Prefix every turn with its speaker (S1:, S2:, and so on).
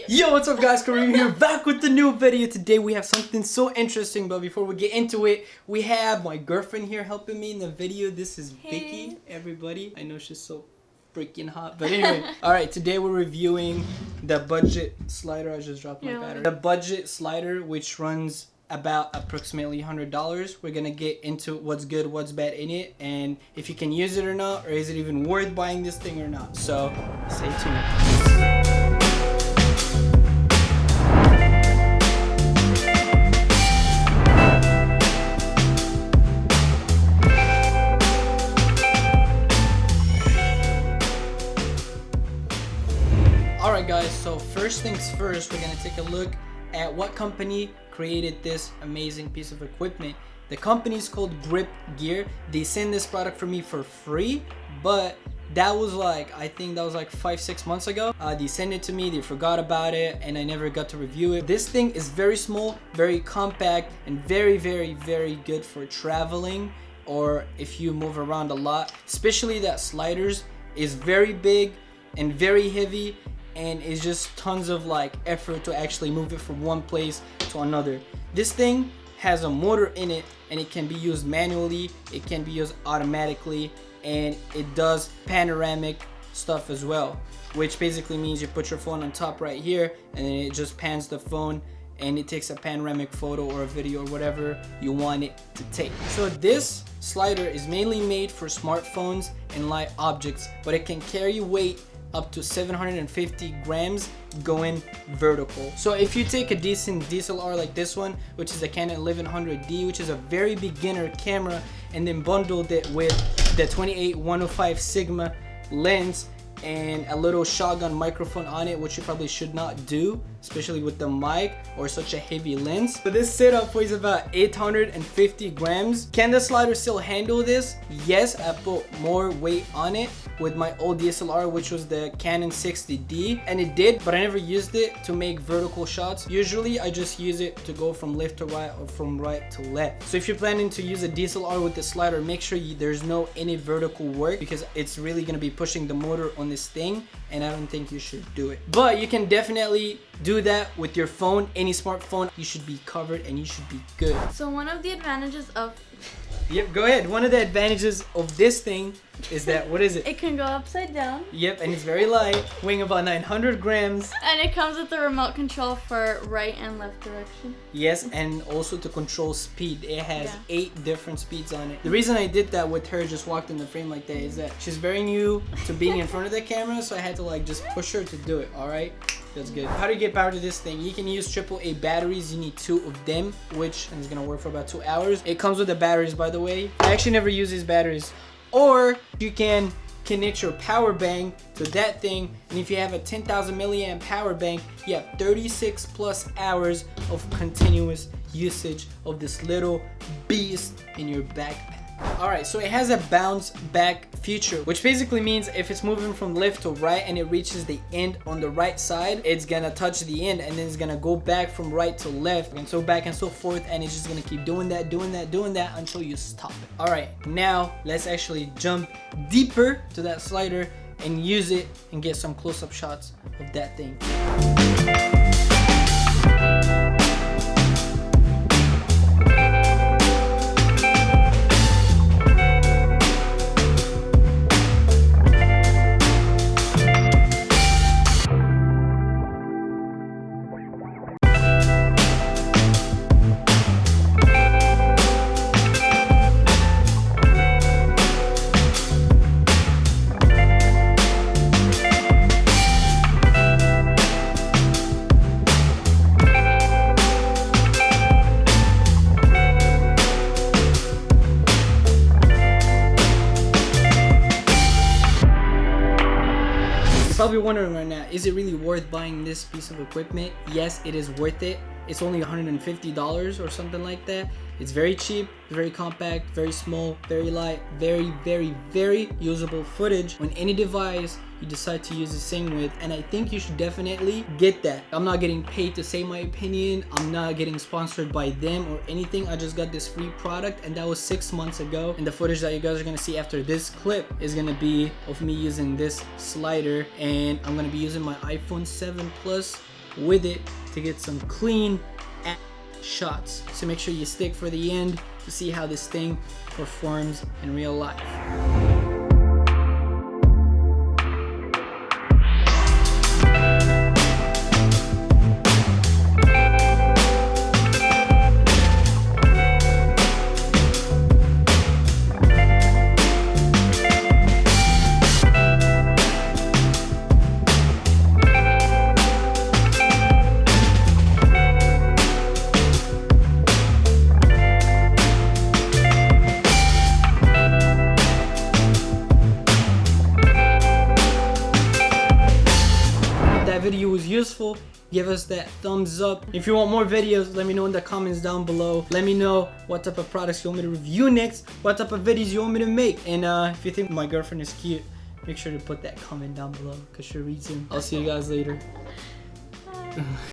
S1: Yo, what's up guys, Kareem here, back with the new video. Today we have something so interesting, but before we get into it, we have my girlfriend here helping me in the video. This is Vicky, everybody. I know she's so freaking hot, but anyway. Alright, today we're reviewing the budget slider. I just dropped my battery. The budget slider, which runs about approximately $100. We're gonna get into what's good, what's bad in it, and if you can use it or not, or is it even worth buying this thing or not. So stay tuned. Alright guys, so first things first, we're gonna take a look at what company created this amazing piece of equipment. The company is called Grip Gear. They sent this product for me for free, but that was like, I think that was like 5-6 months ago. They sent it to me, they forgot about it, and I never got to review it. This thing is very small, very compact, and very good for traveling or if you move around a lot. Especially that sliders is very big and very heavy, and it's just tons of like effort to actually move it from one place to another. This thing has a motor in it, and it can be used manually, it can be used automatically, and it does panoramic stuff as well, which basically means you put your phone on top right here, and then it just pans the phone and it takes a panoramic photo or a video or whatever you want it to take. So this slider is mainly made for smartphones and light objects, but it can carry weight up to 750 grams going vertical. So if you take a decent DSLR like this one, which is a Canon 1100D, which is a very beginner camera, and then bundled it with the 28-105 Sigma lens and a little shotgun microphone on it, which you probably should not do, especially with the mic or such a heavy lens. So this setup weighs about 850 grams. Can the slider still handle this? Yes, I put more weight on it with my old DSLR, which was the Canon 60D, and it did, but I never used it to make vertical shots. Usually I just use it to go from left to right or from right to left. So if you're planning to use a DSLR with the slider, make sure there's no any vertical work, because it's really gonna be pushing the motor on this thing, and I don't think you should do it. But you can definitely do that with your phone, any smartphone. You should be covered and you should be good.
S2: So one of the advantages of
S1: Yep, go ahead. One of the advantages of this thing is that, what is it?
S2: It can go upside down.
S1: Yep, and it's very light, weighing about 900 grams.
S2: And it comes with the remote control for right and left direction.
S1: Yes, and also to control speed. It has 8 different speeds on it. The reason I did that with her, just walked in the frame like that, is that she's very new to being in front of the camera, so I had to like just push her to do it, alright? That's good. How do you get power to this thing? You can use AAA batteries. You need 2 of them, which is gonna work for about 2 hours. It comes with the batteries, by the way. I actually never use these batteries. Or you can connect your power bank to that thing, and if you have a 10,000 milliamp power bank, you have 36 plus hours of continuous usage of this little beast in your backpack. Alright, so it has a bounce back feature, which basically means if it's moving from left to right and it reaches the end on the right side, it's gonna touch the end, and then it's gonna go back from right to left, and so back and so forth, and it's just gonna keep doing that until you stop it. Alright, now let's actually jump deeper to that slider and use it and get some close-up shots of that thing. Probably wondering right now, is it really worth buying this piece of equipment? Yes, it is worth it. It's only $150 or something like that. It's very cheap, very compact, very small, very light, very usable footage on any device you decide to use this thing with, and I think you should definitely get that. I'm not getting paid to say my opinion. I'm not getting sponsored by them or anything. I just got this free product, and that was 6 months ago, and the footage that you guys are gonna see after this clip is gonna be of me using this slider, and I'm gonna be using my iPhone 7 Plus with it to get some clean shots. So make sure you stick for the end to see how this thing performs in real life. Video was useful, give us that thumbs up. If you want more videos, let me know in the comments down below. Let me know what type of products you want me to review next, what type of videos you want me to make, and if you think my girlfriend is cute, make sure to put that comment down below because she reads them. I'll see you guys later.